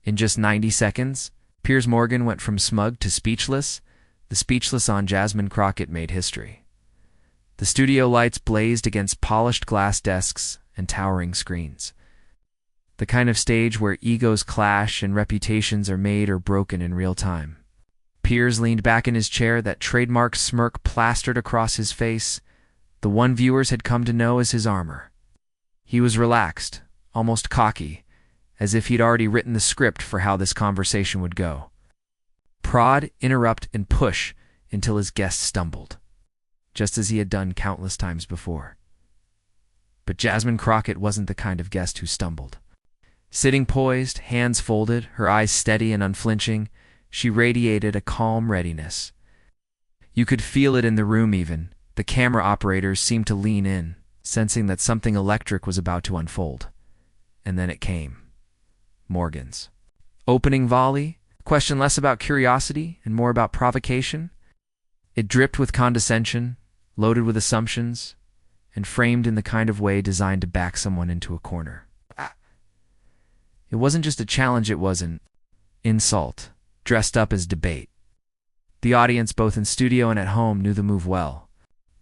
In just 90 seconds, Piers Morgan went from smug to speechless. The speechless on Jasmine Crockett made history. The studio lights blazed against polished glass desks and towering screens. The kind of stage where egos clash and reputations are made or broken in real time. Piers leaned back in his chair, that trademark smirk plastered across his face, the one viewers had come to know as his armor. He was relaxed, almost cocky, as if he'd already written the script for how this conversation would go. Prod, interrupt, and push until his guest stumbled, just as he had done countless times before. But Jasmine Crockett wasn't the kind of guest who stumbled. Sitting poised, hands folded, her eyes steady and unflinching, she radiated a calm readiness. You could feel it in the room even. The camera operators seemed to lean in, sensing that something electric was about to unfold. And then it came. Morgan's opening volley, question less about curiosity and more about provocation. It dripped with condescension, loaded with assumptions, and framed in the kind of way designed to back someone into a corner. It wasn't just a challenge, it was an insult, dressed up as debate. The audience, both in studio and at home, knew the move well.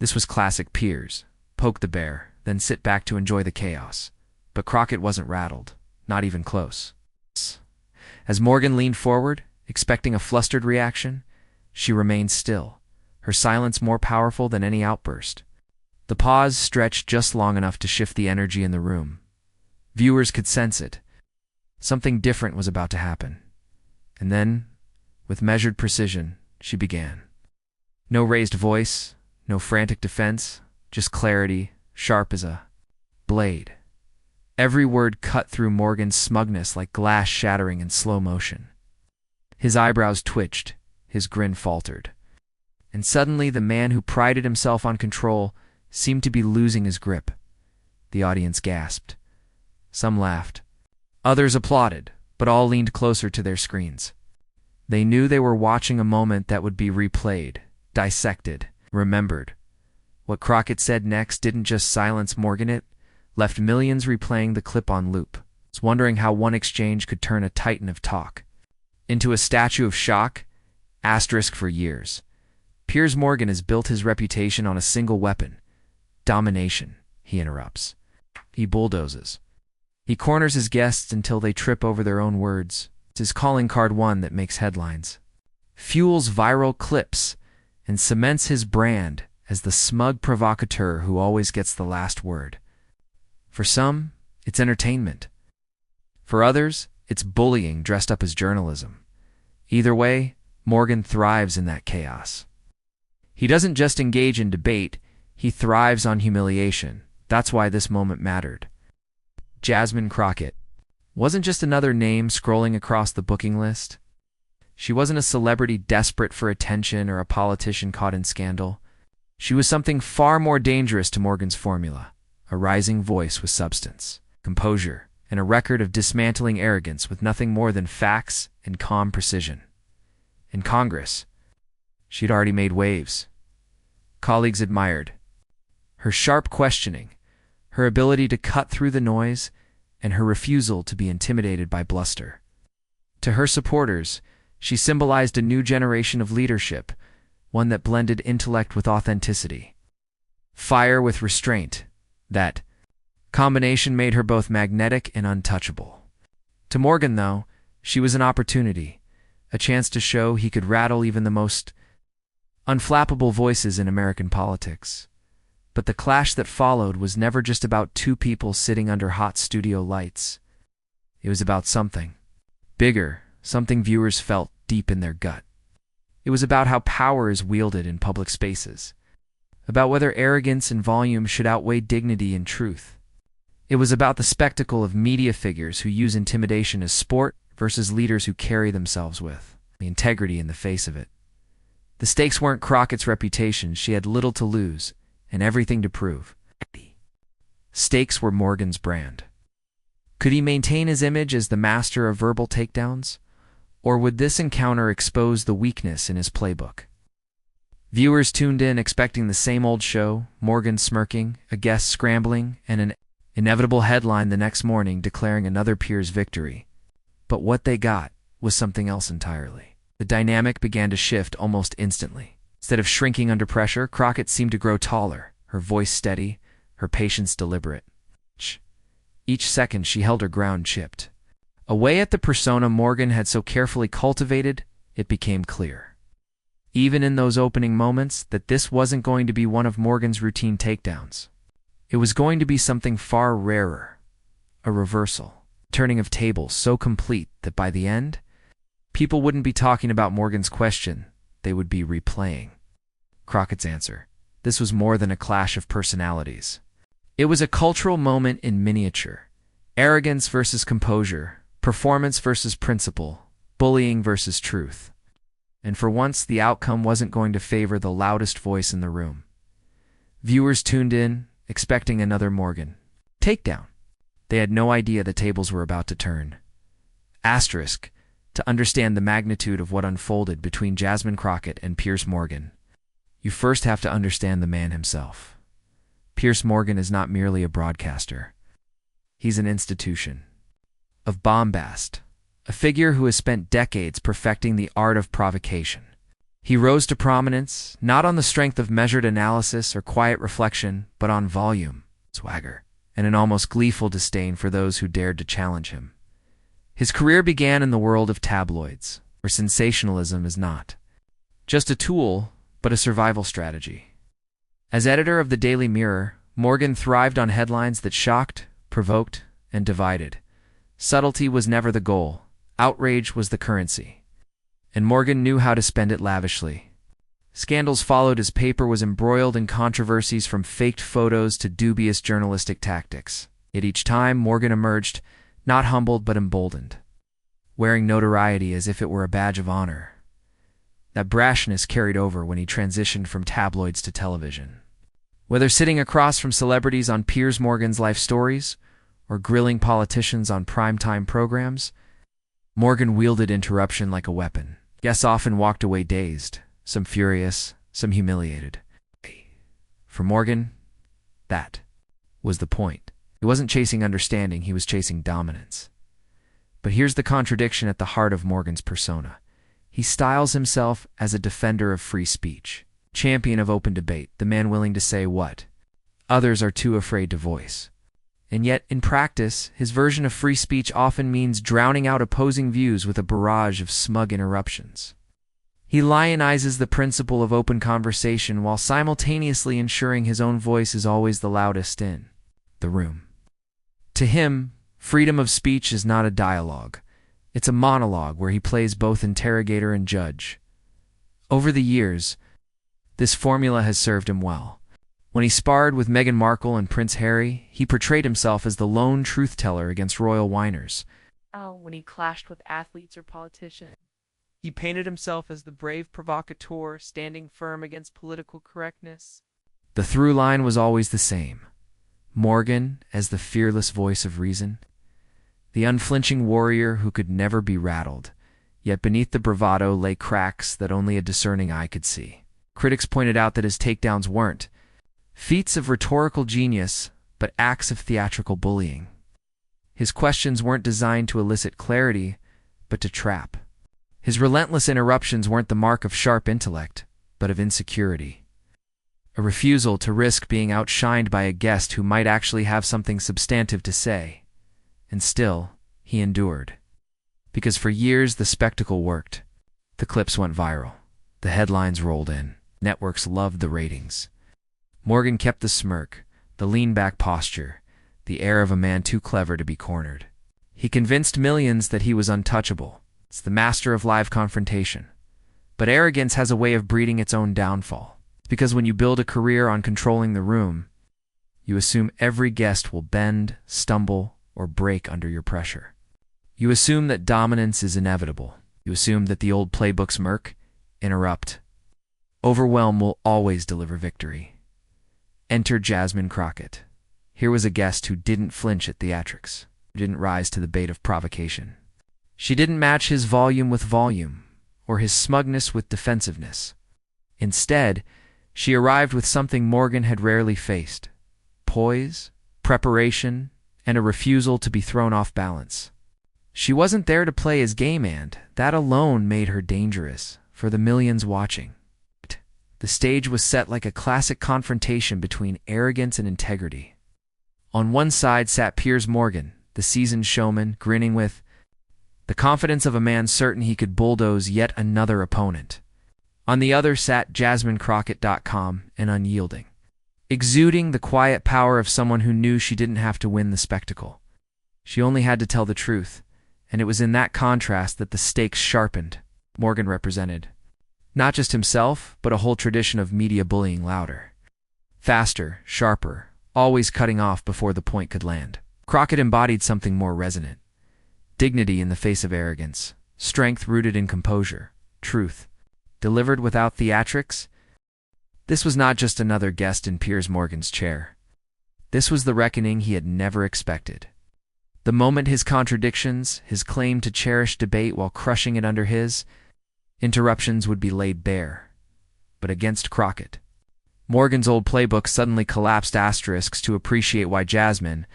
This was classic Piers. Poke the bear, then sit back to enjoy the chaos. But Crockett wasn't rattled, not even close. As Morgan leaned forward, expecting a flustered reaction, she remained still, her silence more powerful than any outburst. The pause stretched just long enough to shift the energy in the room. Viewers could sense it. Something different was about to happen. And then, with measured precision, she began. No raised voice, no frantic defense, just clarity, sharp as a blade. Every word cut through Morgan's smugness like glass shattering in slow motion. His eyebrows twitched, his grin faltered. And suddenly the man who prided himself on control seemed to be losing his grip. The audience gasped. Some laughed. Others applauded, but all leaned closer to their screens. They knew they were watching a moment that would be replayed, dissected, remembered. What Crockett said next didn't just silence Morgan, it left millions replaying the clip on loop, wondering how one exchange could turn a titan of talk into a statue of shock, asterisk for years. Piers Morgan has built his reputation on a single weapon: domination, he interrupts. He bulldozes. He corners his guests until they trip over their own words. It's his calling card, one that makes headlines, fuels viral clips, and cements his brand as the smug provocateur who always gets the last word. For some, it's entertainment. For others, it's bullying dressed up as journalism. Either way, Morgan thrives in that chaos. He doesn't just engage in debate, he thrives on humiliation. That's why this moment mattered. Jasmine Crockett wasn't just another name scrolling across the booking list. She wasn't a celebrity desperate for attention or a politician caught in scandal. She was something far more dangerous to Morgan's formula: a rising voice with substance, composure, and a record of dismantling arrogance with nothing more than facts and calm precision. In Congress, she'd already made waves. Colleagues admired her sharp questioning, her ability to cut through the noise, and her refusal to be intimidated by bluster. To her supporters, she symbolized a new generation of leadership, one that blended intellect with authenticity, fire with restraint. That combination made her both magnetic and untouchable. To Morgan, though, she was an opportunity, a chance to show he could rattle even the most unflappable voices in American politics. But the clash that followed was never just about two people sitting under hot studio lights. It was about something bigger, something viewers felt deep in their gut. It was about how power is wielded in public spaces, about whether arrogance and volume should outweigh dignity and truth. It was about the spectacle of media figures who use intimidation as sport versus leaders who carry themselves with the integrity in the face of it. The stakes weren't Crockett's reputation. She had little to lose and everything to prove. Stakes were Morgan's brand. Could he maintain his image as the master of verbal takedowns? Or would this encounter expose the weakness in his playbook? Viewers tuned in expecting the same old show: Morgan smirking, a guest scrambling, and an inevitable headline the next morning declaring another Piers victory. But what they got was something else entirely. The dynamic began to shift almost instantly. Instead of shrinking under pressure, Crockett seemed to grow taller, her voice steady, her patience deliberate. Each second she held her ground chipped. Away at the persona Morgan had so carefully cultivated, it became clear, even in those opening moments, that this wasn't going to be one of Morgan's routine takedowns. It was going to be something far rarer, a reversal, turning of tables so complete that by the end, people wouldn't be talking about Morgan's question, they would be replaying Crockett's answer. This was more than a clash of personalities. It was a cultural moment in miniature. Arrogance versus composure, performance versus principle, bullying versus truth. And for once, the outcome wasn't going to favor the loudest voice in the room. Viewers tuned in, expecting another Morgan takedown. They had no idea the tables were about to turn. Asterisk, to understand the magnitude of what unfolded between Jasmine Crockett and Piers Morgan, you first have to understand the man himself. Piers Morgan is not merely a broadcaster. He's an institution of bombast, a figure who has spent decades perfecting the art of provocation. He rose to prominence not on the strength of measured analysis or quiet reflection, but on volume, swagger, and an almost gleeful disdain for those who dared to challenge him. His career began in the world of tabloids, where sensationalism is not just a tool, but a survival strategy. As editor of the Daily Mirror, Morgan thrived on headlines that shocked, provoked, and divided. Subtlety was never the goal. Outrage was the currency. And Morgan knew how to spend it lavishly. Scandals followed as paper was embroiled in controversies from faked photos to dubious journalistic tactics. Yet each time, Morgan emerged, not humbled but emboldened, wearing notoriety as if it were a badge of honor. That brashness carried over when he transitioned from tabloids to television. Whether sitting across from celebrities on Piers Morgan's life stories or grilling politicians on primetime programs, Morgan wielded interruption like a weapon. Guests often walked away dazed, some furious, some humiliated. For Morgan, that was the point. He wasn't chasing understanding, he was chasing dominance. But here's the contradiction at the heart of Morgan's persona. He styles himself as a defender of free speech, champion of open debate, the man willing to say what others are too afraid to voice. And yet, in practice, his version of free speech often means drowning out opposing views with a barrage of smug interruptions. He lionizes the principle of open conversation while simultaneously ensuring his own voice is always the loudest in the room. To him, freedom of speech is not a dialogue. It's a monologue where he plays both interrogator and judge. Over the years, this formula has served him well. When he sparred with Meghan Markle and Prince Harry, he portrayed himself as the lone truth-teller against royal whiners. When he clashed with athletes or politicians, he painted himself as the brave provocateur standing firm against political correctness. The through line was always the same. Morgan as the fearless voice of reason, the unflinching warrior who could never be rattled, yet beneath the bravado lay cracks that only a discerning eye could see. Critics pointed out that his takedowns weren't feats of rhetorical genius, but acts of theatrical bullying. His questions weren't designed to elicit clarity, but to trap. His relentless interruptions weren't the mark of sharp intellect, but of insecurity. A refusal to risk being outshined by a guest who might actually have something substantive to say. And still, he endured. Because for years the spectacle worked. The clips went viral. The headlines rolled in. Networks loved the ratings. Morgan kept the smirk, the lean-back posture, the air of a man too clever to be cornered. He convinced millions that he was untouchable. It's the master of live confrontation. But arrogance has a way of breeding its own downfall. It's because when you build a career on controlling the room, you assume every guest will bend, stumble, or break under your pressure. You assume that dominance is inevitable. You assume that the old playbooks murk, interrupt. Overwhelm will always deliver victory. Enter Jasmine Crockett. Here was a guest who didn't flinch at theatrics, who didn't rise to the bait of provocation. She didn't match his volume with volume, or his smugness with defensiveness. Instead, she arrived with something Morgan had rarely faced: poise, preparation, and a refusal to be thrown off balance. She wasn't there to play his game, and that alone made her dangerous for the millions watching. The stage was set like a classic confrontation between arrogance and integrity. On one side sat Piers Morgan, the seasoned showman, grinning with the confidence of a man certain he could bulldoze yet another opponent. On the other sat Jasmine Crockett, calm and unyielding, exuding the quiet power of someone who knew she didn't have to win the spectacle. She only had to tell the truth, and it was in that contrast that the stakes sharpened. Morgan represented not just himself, but a whole tradition of media bullying, louder, faster, sharper, always cutting off before the point could land. Crockett embodied something more resonant: dignity in the face of arrogance, strength rooted in composure, truth delivered without theatrics. This was not just another guest in Piers Morgan's chair. This was the reckoning he had never expected. The moment his contradictions, his claim to cherish debate while crushing it under his interruptions, would be laid bare. But against Crockett, Morgan's old playbook suddenly collapsed asterisks to appreciate why Jasmine.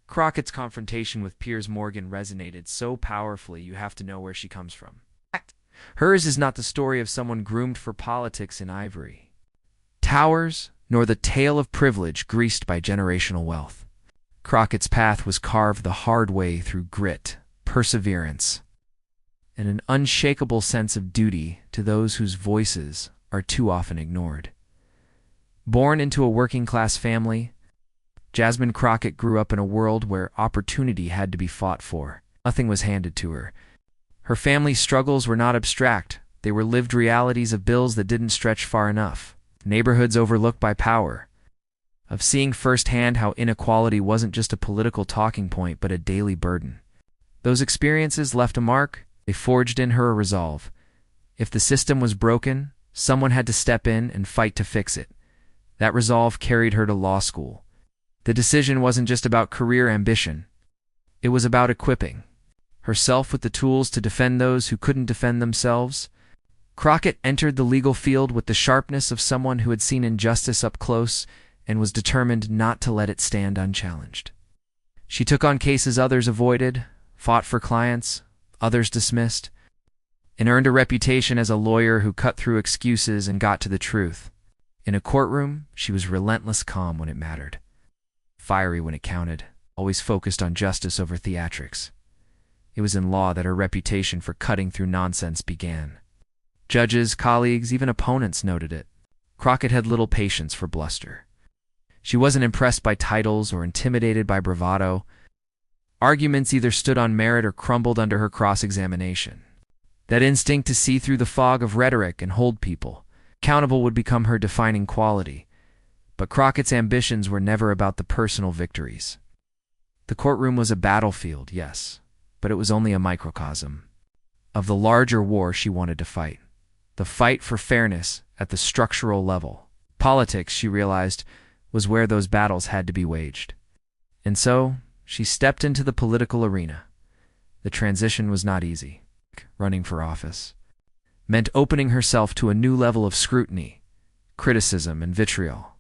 Crockett's confrontation with Piers Morgan resonated so powerfully you have to know where she comes from. Hers is not the story of someone groomed for politics in ivory towers, nor the tale of privilege greased by generational wealth. Crockett's path was carved the hard way through grit, perseverance, and an unshakable sense of duty to those whose voices are too often ignored. Born into a working-class family, Jasmine Crockett grew up in a world where opportunity had to be fought for. Nothing was handed to her. Her family's struggles were not abstract. They were lived realities of bills that didn't stretch far enough, neighborhoods overlooked by power, of seeing firsthand how inequality wasn't just a political talking point but a daily burden. Those experiences left a mark. They forged in her a resolve. If the system was broken, someone had to step in and fight to fix it. That resolve carried her to law school. The decision wasn't just about career ambition. It was about equipping herself with the tools to defend those who couldn't defend themselves. Crockett entered the legal field with the sharpness of someone who had seen injustice up close and was determined not to let it stand unchallenged. She took on cases others avoided, fought for clients others dismissed, and earned a reputation as a lawyer who cut through excuses and got to the truth. In a courtroom, she was relentless calm when it mattered, fiery when it counted, always focused on justice over theatrics. It was in law that her reputation for cutting through nonsense began. Judges, colleagues, even opponents noted it. Crockett had little patience for bluster. She wasn't impressed by titles or intimidated by bravado. Arguments either stood on merit or crumbled under her cross-examination. That instinct to see through the fog of rhetoric and hold people accountable would become her defining quality. But Crockett's ambitions were never about the personal victories. The courtroom was a battlefield, yes, but it was only a microcosm of the larger war she wanted to fight. The fight for fairness at the structural level. Politics, she realized, was where those battles had to be waged. And so, she stepped into the political arena. The transition was not easy. Running for office meant opening herself to a new level of scrutiny, criticism, and vitriol.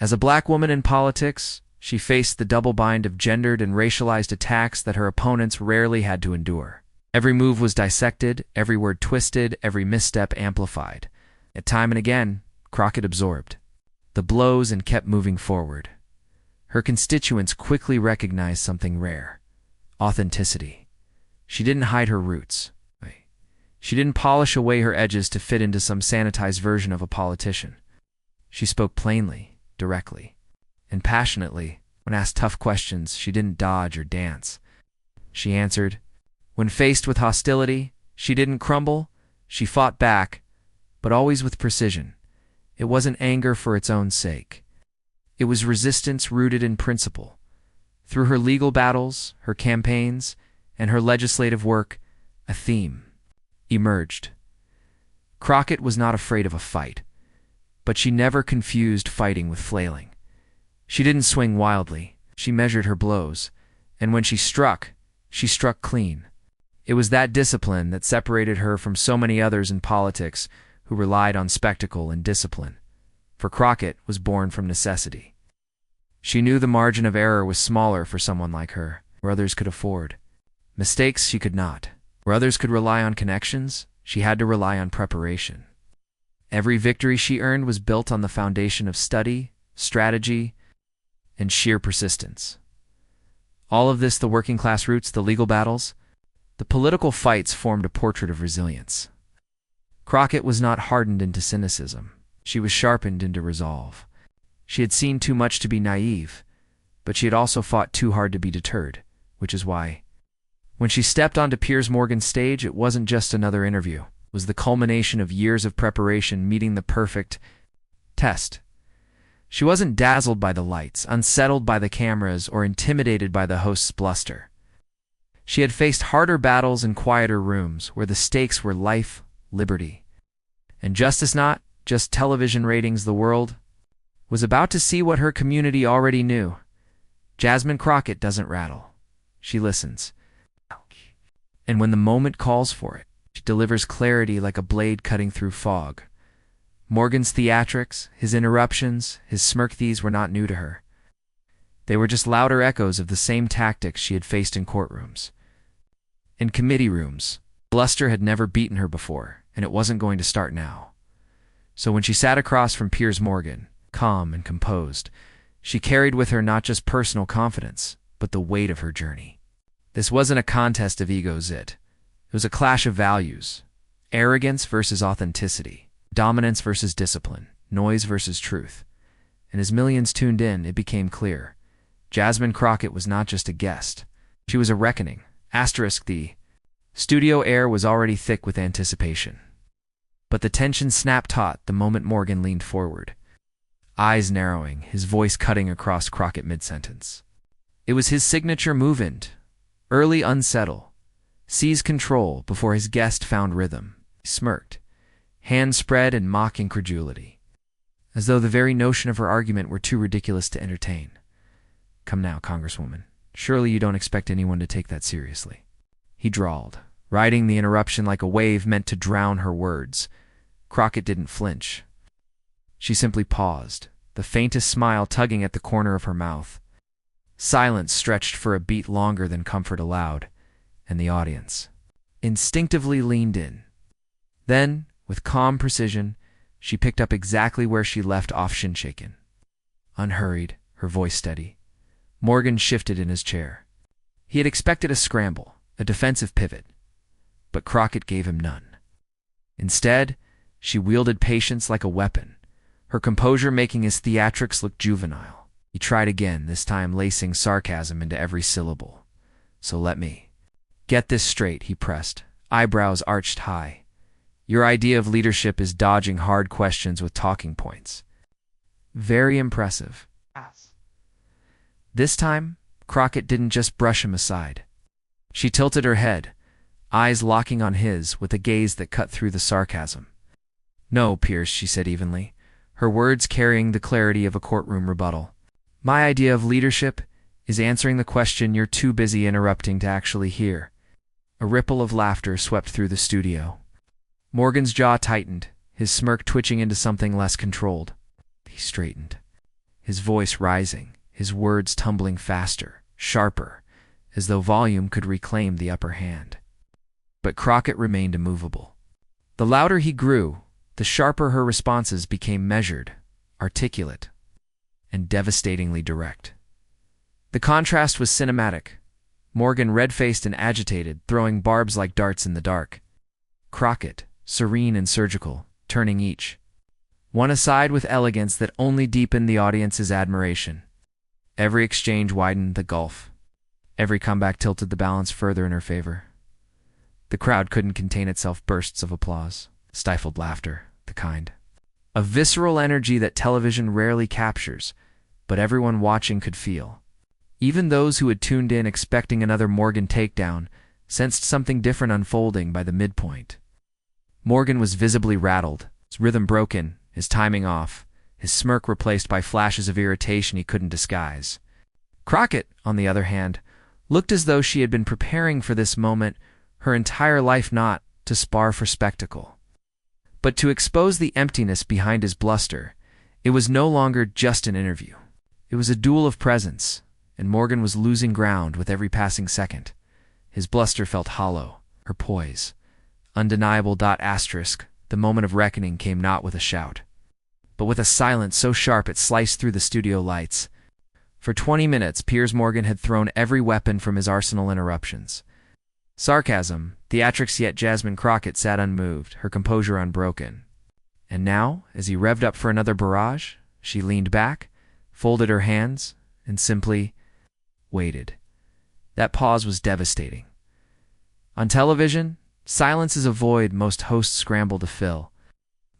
As a black woman in politics, she faced the double bind of gendered and racialized attacks that her opponents rarely had to endure. Every move was dissected, every word twisted, every misstep amplified. At time and again, Crockett absorbed the blows and kept moving forward. Her constituents quickly recognized something rare: authenticity. She didn't hide her roots. She didn't polish away her edges to fit into some sanitized version of a politician. She spoke plainly, directly, and passionately. When asked tough questions, she didn't dodge or dance. She answered. When faced with hostility, she didn't crumble. She fought back, but always with precision. It wasn't anger for its own sake. It was resistance rooted in principle. Through her legal battles, her campaigns, and her legislative work, a theme emerged. Crockett was not afraid of a fight, but she never confused fighting with flailing. She didn't swing wildly. She measured her blows, and when she struck clean. It was that discipline that separated her from so many others in politics who relied on spectacle and discipline. For Crockett was born from necessity. She knew the margin of error was smaller for someone like her, where others could afford Mistakes she could not. Where others could rely on connections, she had to rely on preparation. Every victory she earned was built on the foundation of study, strategy, and sheer persistence. All of this, the working class roots, the legal battles, the political fights, formed a portrait of resilience. Crockett was not hardened into cynicism. She was sharpened into resolve. She had seen too much to be naive, but she had also fought too hard to be deterred, which is why, when she stepped onto Piers Morgan's stage, it wasn't just another interview. It was the culmination of years of preparation meeting the perfect test. She wasn't dazzled by the lights, unsettled by the cameras, or intimidated by the host's bluster. She had faced harder battles in quieter rooms where the stakes were life, liberty, and justice, not just television ratings. The world was about to see what her community already knew. Jasmine Crockett doesn't rattle. She listens. And when the moment calls for it, she delivers clarity like a blade cutting through fog. Morgan's theatrics, his interruptions, his smirk, these were not new to her. They were just louder echoes of the same tactics she had faced in courtrooms. In committee rooms, bluster had never beaten her before, and it wasn't going to start now. So when she sat across from Piers Morgan, calm and composed, she carried with her not just personal confidence, but the weight of her journey. This wasn't a contest of egos, it was a clash of values. Arrogance versus authenticity, dominance versus discipline, noise versus truth. And as millions tuned in, it became clear. Jasmine Crockett was not just a guest. She was a reckoning. The studio air was already thick with anticipation. But the tension snapped taut the moment Morgan leaned forward, eyes narrowing, his voice cutting across Crockett mid-sentence. It was his signature movement. Early unsettle, seize control before his guest found rhythm. He smirked, hands spread in mock incredulity, as though the very notion of her argument were too ridiculous to entertain. "Come now, Congresswoman. Surely you don't expect anyone to take that seriously," he drawled, riding the interruption like a wave meant to drown her words. Crockett didn't flinch. She simply paused, the faintest smile tugging at the corner of her mouth. Silence stretched for a beat longer than comfort allowed, and the audience instinctively leaned in. Then, with calm precision, she picked up exactly where she left off, shin-shaken. Unhurried, her voice steady, Morgan shifted in his chair. He had expected a scramble, a defensive pivot, but Crockett gave him none. Instead, she wielded patience like a weapon, her composure making his theatrics look juvenile. He tried again, this time lacing sarcasm into every syllable. "So let me get this straight," he pressed, eyebrows arched high. "Your idea of leadership is dodging hard questions with talking points." Very impressive. This time, Crockett didn't just brush him aside. She tilted her head, eyes locking on his with a gaze that cut through the sarcasm. "No, Piers," she said evenly, her words carrying the clarity of a courtroom rebuttal. "My idea of leadership is answering the question you're too busy interrupting to actually hear." A ripple of laughter swept through the studio. Morgan's jaw tightened, his smirk twitching into something less controlled. He straightened, his voice rising, his words tumbling faster, sharper, as though volume could reclaim the upper hand. But Crockett remained immovable. The louder he grew, the sharper her responses became, measured, articulate, and devastatingly direct. The contrast was cinematic. Morgan red-faced and agitated, throwing barbs like darts in the dark. Crockett, serene and surgical, turning each one aside with elegance that only deepened the audience's admiration. Every exchange widened the gulf. Every comeback tilted the balance further in her favor. The crowd couldn't contain itself. Bursts of applause, stifled laughter, the kind of visceral energy that television rarely captures, but everyone watching could feel. Even those who had tuned in expecting another Morgan takedown sensed something different unfolding by the midpoint. Morgan was visibly rattled, his rhythm broken, his timing off, his smirk replaced by flashes of irritation he couldn't disguise. Crockett, on the other hand, looked as though she had been preparing for this moment her entire life, not to spar for spectacle, but to expose the emptiness behind his bluster. It was no longer just an interview. It was a duel of presence, and Morgan was losing ground with every passing second. His bluster felt hollow. Her poise. Undeniable. Asterisk. The moment of reckoning came not with a shout, but with a silence so sharp it sliced through the studio lights. For 20 minutes, Piers Morgan had thrown every weapon from his arsenal. Interruptions, sarcasm, theatrics, yet Jasmine Crockett sat unmoved, her composure unbroken. And now, as he revved up for another barrage, she leaned back, folded her hands, and simply waited. That pause was devastating. On television, silence is a void most hosts scramble to fill.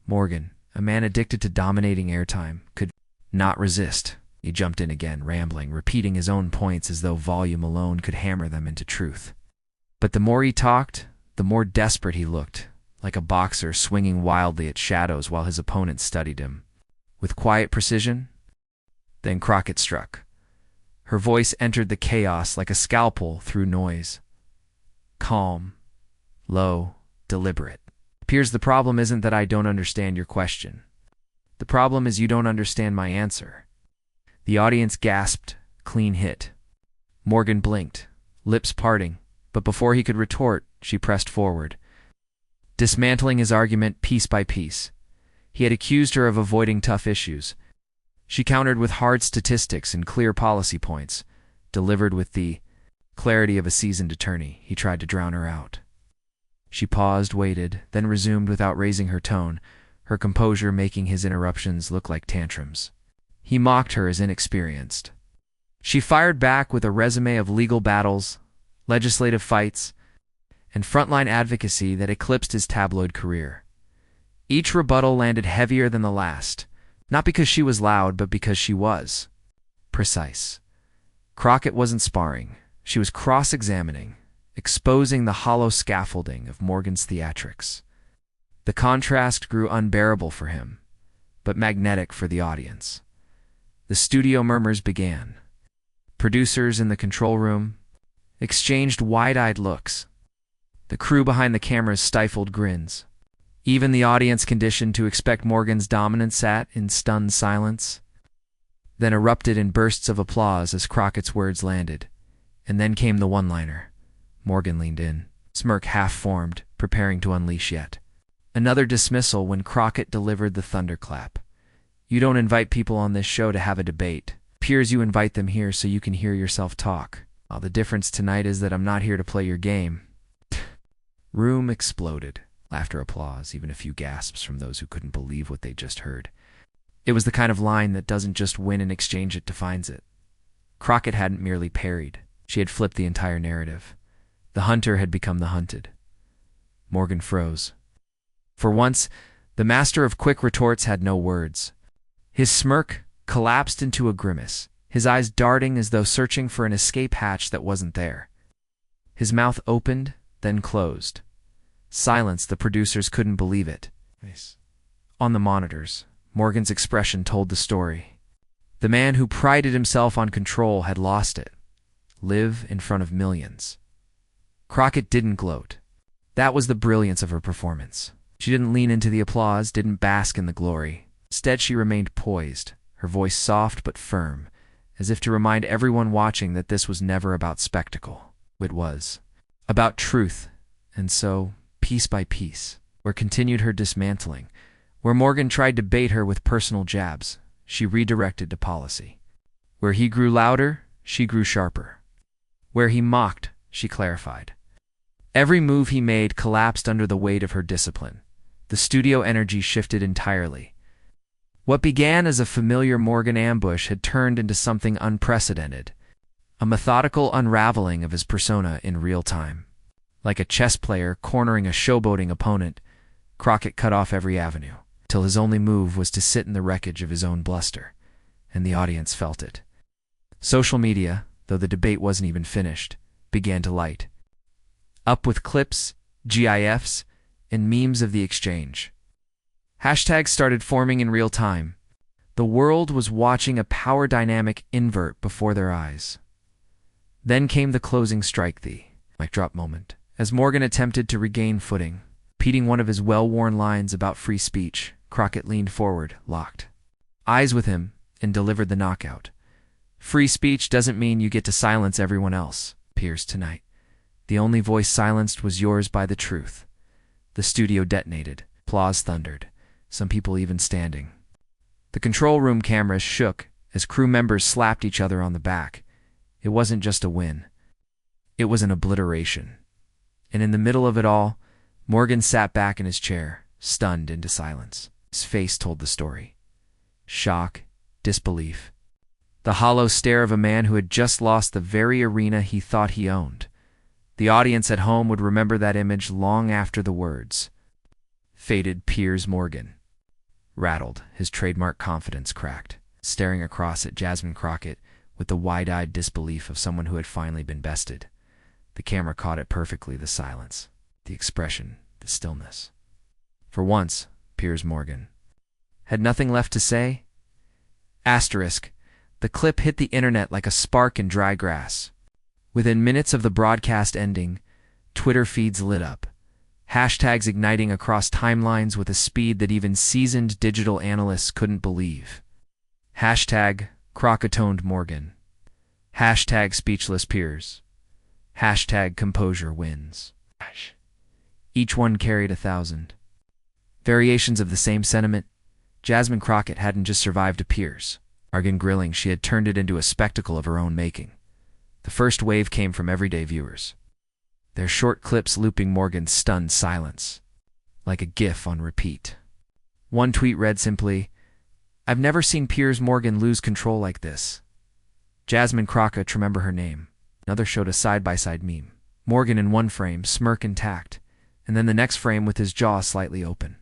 Morgan, a man addicted to dominating airtime, could not resist. He jumped in again, rambling, repeating his own points as though volume alone could hammer them into truth. But the more he talked, the more desperate he looked, like a boxer swinging wildly at shadows while his opponent studied him. With quiet precision, then Crockett struck. Her voice entered the chaos like a scalpel through noise. Calm, low, deliberate. Piers, the problem isn't that I don't understand your question. The problem is you don't understand my answer. The audience gasped, clean hit. Morgan blinked, lips parting, but before he could retort, she pressed forward, dismantling his argument piece by piece. He had accused her of avoiding tough issues. She countered with hard statistics and clear policy points, delivered with the clarity of a seasoned attorney. He tried to drown her out. She paused, waited, then resumed without raising her tone, her composure making his interruptions look like tantrums. He mocked her as inexperienced. She fired back with a resume of legal battles, legislative fights, and frontline advocacy that eclipsed his tabloid career. Each rebuttal landed heavier than the last, not because she was loud, but because she was precise. Crockett wasn't sparring. She was cross-examining, exposing the hollow scaffolding of Morgan's theatrics. The contrast grew unbearable for him, but magnetic for the audience. The studio murmurs began. Producers in the control room exchanged wide-eyed looks. The crew behind the cameras stifled grins. Even the audience, conditioned to expect Morgan's dominance, sat in stunned silence, then erupted in bursts of applause as Crockett's words landed. And then came the one-liner. Morgan leaned in, smirk half-formed, preparing to unleash yet another dismissal when Crockett delivered the thunderclap. You don't invite people on this show to have a debate. Piers, you invite them here so you can hear yourself talk. The difference tonight is that I'm not here to play your game. Room exploded. Laughter, applause, even a few gasps from those who couldn't believe what they'd just heard. It was the kind of line that doesn't just win an exchange, it defines it. Crockett hadn't merely parried. She had flipped the entire narrative. The hunter had become the hunted. Morgan froze. For once, the master of quick retorts had no words. His smirk collapsed into a grimace, his eyes darting as though searching for an escape hatch that wasn't there. His mouth opened, then closed. Silence. The producers couldn't believe it. Nice. On the monitors, Morgan's expression told the story. The man who prided himself on control had lost it. Live in front of millions. Crockett didn't gloat. That was the brilliance of her performance. She didn't lean into the applause, didn't bask in the glory. Instead, she remained poised, her voice soft but firm, as if to remind everyone watching that this was never about spectacle. It was about truth. And so, piece by piece, where continued her dismantling, where Morgan tried to bait her with personal jabs, she redirected to policy. Where he grew louder, she grew sharper. Where he mocked, she clarified. Every move he made collapsed under the weight of her discipline. The studio energy shifted entirely. What began as a familiar Morgan ambush had turned into something unprecedented, a methodical unraveling of his persona in real time. Like a chess player cornering a showboating opponent, Crockett cut off every avenue, till his only move was to sit in the wreckage of his own bluster, and the audience felt it. Social media, though the debate wasn't even finished, began to light up with clips, GIFs, and memes of the exchange. Hashtags started forming in real time. The world was watching a power dynamic invert before their eyes. Then came the closing strike, the mic drop moment, as Morgan attempted to regain footing. Repeating one of his well-worn lines about free speech, Crockett leaned forward, locked eyes with him, and delivered the knockout. Free speech doesn't mean you get to silence everyone else, Piers, tonight. The only voice silenced was yours by the truth. The studio detonated. Applause thundered, some people even standing. The control room cameras shook as crew members slapped each other on the back. It wasn't just a win. It was an obliteration. And in the middle of it all, Morgan sat back in his chair, stunned into silence. His face told the story. Shock, disbelief. The hollow stare of a man who had just lost the very arena he thought he owned. The audience at home would remember that image long after the words. Faded Piers Morgan. Rattled, his trademark confidence cracked, staring across at Jasmine Crockett with the wide-eyed disbelief of someone who had finally been bested. The camera caught it perfectly, the silence, the expression, the stillness. For once, Piers Morgan had nothing left to say. Asterisk. The clip hit the internet like a spark in dry grass. Within minutes of the broadcast ending, Twitter feeds lit up. Hashtags igniting across timelines with a speed that even seasoned digital analysts couldn't believe. Hashtag Crocketoned Morgan. Hashtag Speechless Piers. Hashtag Composure Wins. Each one carried 1,000. Variations of the same sentiment. Jasmine Crockett hadn't just survived a Piers Morgan grilling, she had turned it into a spectacle of her own making. The first wave came from everyday viewers. Their short clips looping Morgan's stunned silence, like a GIF on repeat. One tweet read simply, "I've never seen Piers Morgan lose control like this." Jasmine Crockett, remember her name. Another showed a side-by-side meme. Morgan in one frame, smirk intact, and then the next frame with his jaw slightly open.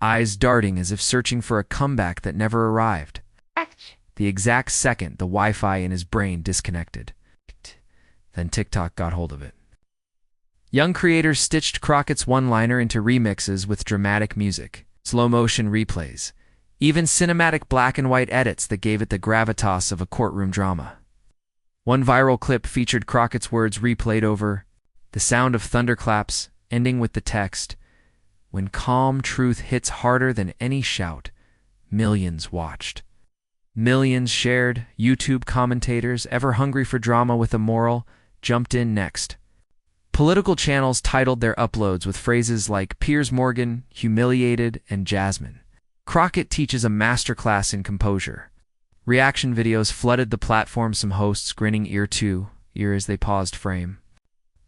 Eyes darting as if searching for a comeback that never arrived. The exact second the Wi-Fi in his brain disconnected. Then TikTok got hold of it. Young creators stitched Crockett's one-liner into remixes with dramatic music, slow-motion replays, even cinematic black-and-white edits that gave it the gravitas of a courtroom drama. One viral clip featured Crockett's words replayed over, the sound of thunderclaps, ending with the text, "When calm truth hits harder than any shout." Millions watched. Millions shared. YouTube commentators, ever hungry for drama with a moral, jumped in next. Political channels titled their uploads with phrases like Piers Morgan, humiliated, and Jasmine. Crockett teaches a masterclass in composure. Reaction videos flooded the platform, some hosts grinning ear to ear as they paused frame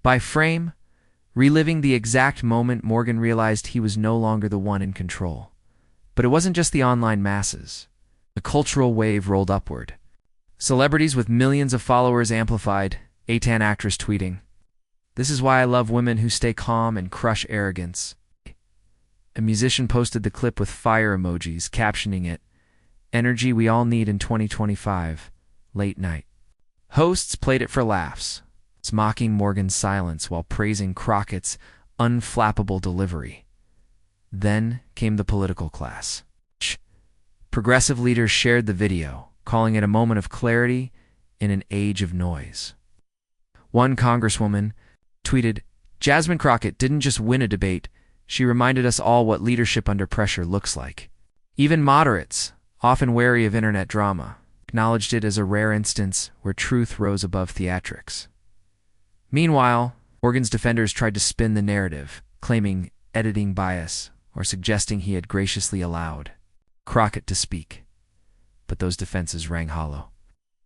by frame, reliving the exact moment Morgan realized he was no longer the one in control. But it wasn't just the online masses. The cultural wave rolled upward. Celebrities with millions of followers amplified, A-Tan actress tweeting, "This is why I love women who stay calm and crush arrogance." A musician posted the clip with fire emojis, captioning it, "Energy we all need in 2025, late night." Hosts played it for laughs, mocking Morgan's silence while praising Crockett's unflappable delivery. Then came the political class. Progressive leaders shared the video, calling it a moment of clarity in an age of noise. One Congresswoman tweeted, "Jasmine Crockett didn't just win a debate, she reminded us all what leadership under pressure looks like." Even moderates, often wary of internet drama, acknowledged it as a rare instance where truth rose above theatrics. Meanwhile, Morgan's defenders tried to spin the narrative, claiming editing bias or suggesting he had graciously allowed Crockett to speak. But those defenses rang hollow.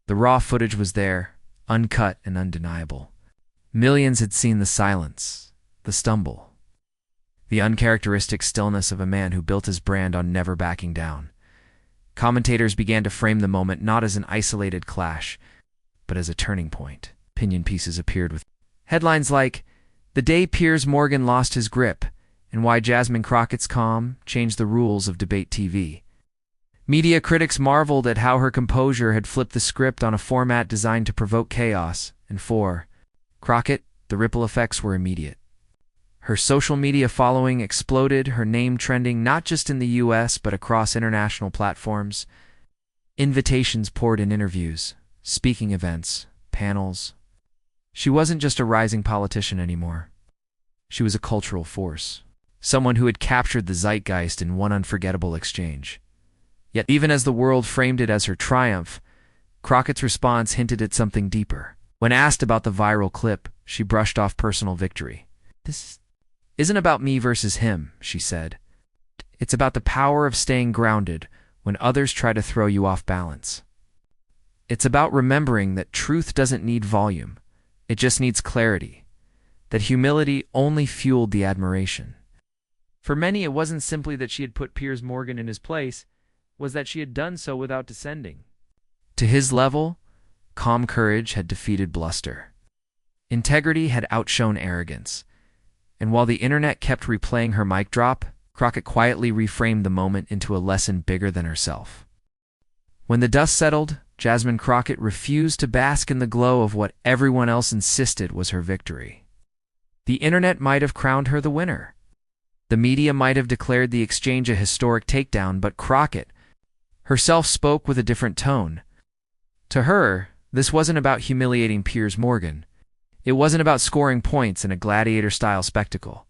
The raw footage was there, uncut and undeniable. Millions had seen the silence, the stumble, the uncharacteristic stillness of a man who built his brand on never backing down. Commentators began to frame the moment not as an isolated clash, but as a turning point. Opinion pieces appeared with headlines like, "The day Piers Morgan lost his grip, and why Jasmine Crockett's calm changed the rules of debate TV." Media critics marveled at how her composure had flipped the script on a format designed to provoke chaos, and for Crockett, the ripple effects were immediate. Her social media following exploded, her name trending not just in the US but across international platforms. Invitations poured in interviews, speaking events, panels. She wasn't just a rising politician anymore. She was a cultural force, someone who had captured the zeitgeist in one unforgettable exchange. Yet even as the world framed it as her triumph, Crockett's response hinted at something deeper. When asked about the viral clip, she brushed off personal victory. "This isn't about me versus him," she said. "It's about the power of staying grounded when others try to throw you off balance. It's about remembering that truth doesn't need volume, it just needs clarity, that humility only fueled the admiration." For many, it wasn't simply that she had put Piers Morgan in his place, it was that she had done so without descending. To his level, calm courage had defeated bluster. Integrity had outshone arrogance. And while the internet kept replaying her mic drop, Crockett quietly reframed the moment into a lesson bigger than herself. When the dust settled, Jasmine Crockett refused to bask in the glow of what everyone else insisted was her victory. The internet might have crowned her the winner. The media might have declared the exchange a historic takedown, but Crockett herself spoke with a different tone. To her, this wasn't about humiliating Piers Morgan. It wasn't about scoring points in a gladiator-style spectacle.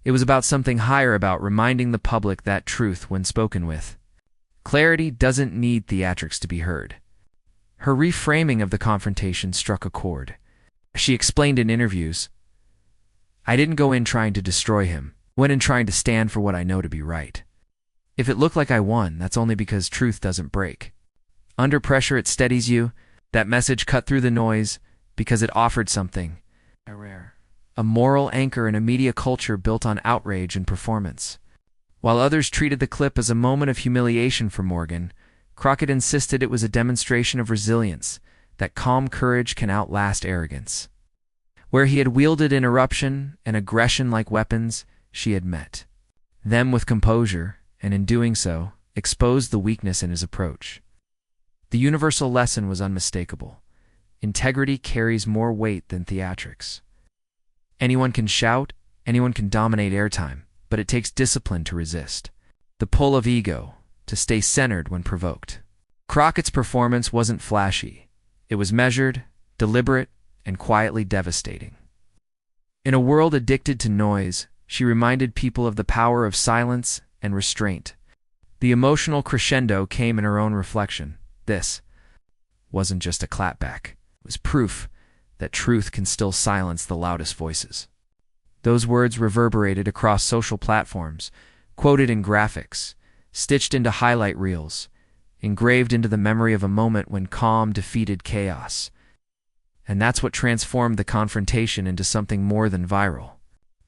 It was about something higher, about reminding the public that truth, when spoken with clarity, doesn't need theatrics to be heard. Her reframing of the confrontation struck a chord. She explained in interviews, "I didn't go in trying to destroy him. I went in trying to stand for what I know to be right. If it looked like I won, that's only because truth doesn't break. Under pressure, it steadies you." That message cut through the noise because it offered something rare, a moral anchor in a media culture built on outrage and performance. While others treated the clip as a moment of humiliation for Morgan, Crockett insisted it was a demonstration of resilience, that calm courage can outlast arrogance. Where he had wielded interruption and aggression like weapons, she had met them with composure, and in doing so, exposed the weakness in his approach. The universal lesson was unmistakable. Integrity carries more weight than theatrics. Anyone can shout, anyone can dominate airtime, but it takes discipline to resist. The pull of ego, to stay centered when provoked. Crockett's performance wasn't flashy. It was measured, deliberate, and quietly devastating. In a world addicted to noise, she reminded people of the power of silence and restraint. The emotional crescendo came in her own reflection. This wasn't just a clapback. It was proof that truth can still silence the loudest voices. Those words reverberated across social platforms, quoted in graphics, stitched into highlight reels, engraved into the memory of a moment when calm defeated chaos. And that's what transformed the confrontation into something more than viral.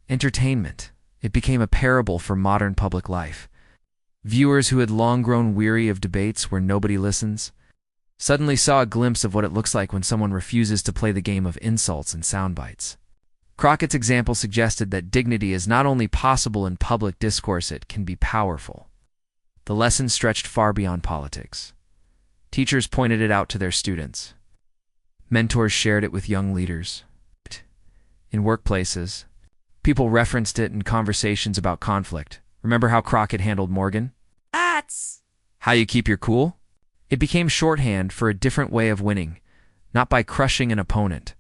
Entertainment. It became a parable for modern public life. Viewers who had long grown weary of debates where nobody listens suddenly saw a glimpse of what it looks like when someone refuses to play the game of insults and sound bites. Crockett's example suggested that dignity is not only possible in public discourse, it can be powerful. The lesson stretched far beyond politics. Teachers pointed it out to their students. Mentors shared it with young leaders. In workplaces, people referenced it in conversations about conflict. Remember how Crockett handled Morgan? That's How you keep your cool? It became shorthand for a different way of winning, not by crushing an opponent,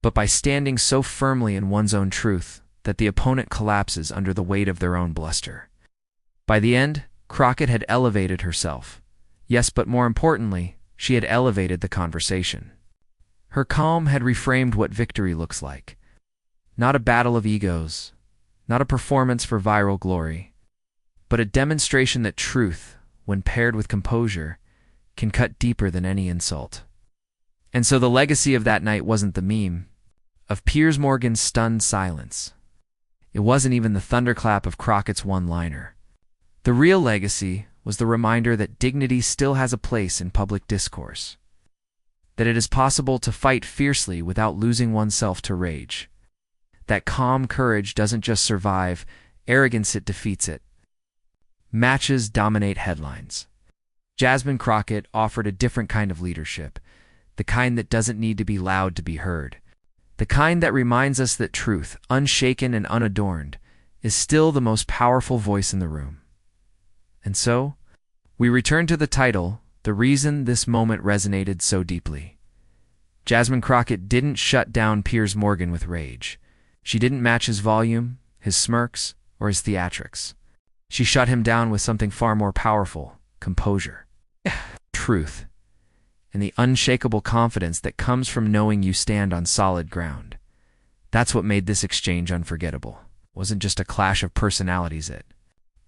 but by standing so firmly in one's own truth that the opponent collapses under the weight of their own bluster. By the end, Crockett had elevated herself. Yes, but more importantly, she had elevated the conversation. Her calm had reframed what victory looks like. Not a battle of egos, not a performance for viral glory, but a demonstration that truth, when paired with composure, can cut deeper than any insult. And so the legacy of that night wasn't the meme of Piers Morgan's stunned silence. It wasn't even the thunderclap of Crockett's one-liner. The real legacy was the reminder that dignity still has a place in public discourse, that it is possible to fight fiercely without losing oneself to rage, that calm courage doesn't just survive arrogance, it defeats it. Matches dominate headlines. Jasmine Crockett offered a different kind of leadership, the kind that doesn't need to be loud to be heard, the kind that reminds us that truth, unshaken and unadorned, is still the most powerful voice in the room. And so, we return to the title, the reason this moment resonated so deeply. Jasmine Crockett didn't shut down Piers Morgan with rage. She didn't match his volume, his smirks, or his theatrics. She shut him down with something far more powerful: composure, truth, and the unshakable confidence that comes from knowing you stand on solid ground. That's what made this exchange unforgettable. It wasn't just a clash of personalities, it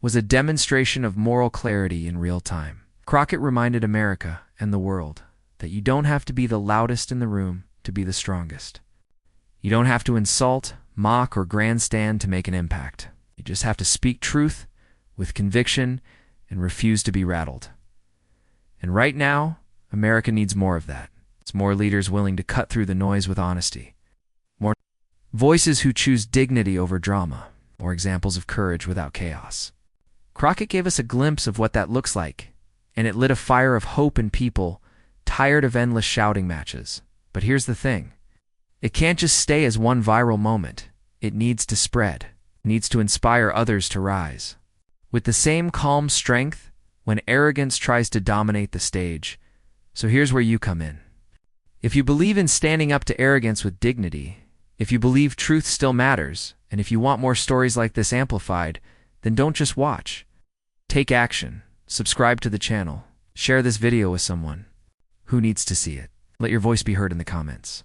was a demonstration of moral clarity in real time. Crockett reminded America and the world that you don't have to be the loudest in the room to be the strongest. You don't have to insult, mock, or grandstand to make an impact. You just have to speak truth with conviction and refuse to be rattled. And right now, America needs more of that. It's more leaders willing to cut through the noise with honesty. More voices who choose dignity over drama, or examples of courage without chaos. Crockett gave us a glimpse of what that looks like, and it lit a fire of hope in people tired of endless shouting matches. But here's the thing. It can't just stay as one viral moment. It needs to spread. It needs to inspire others to rise. With the same calm strength when arrogance tries to dominate the stage. So here's where you come in. If you believe in standing up to arrogance with dignity, if you believe truth still matters, and if you want more stories like this amplified, then don't just watch. Take action. Subscribe to the channel. Share this video with someone who needs to see it. Let your voice be heard in the comments.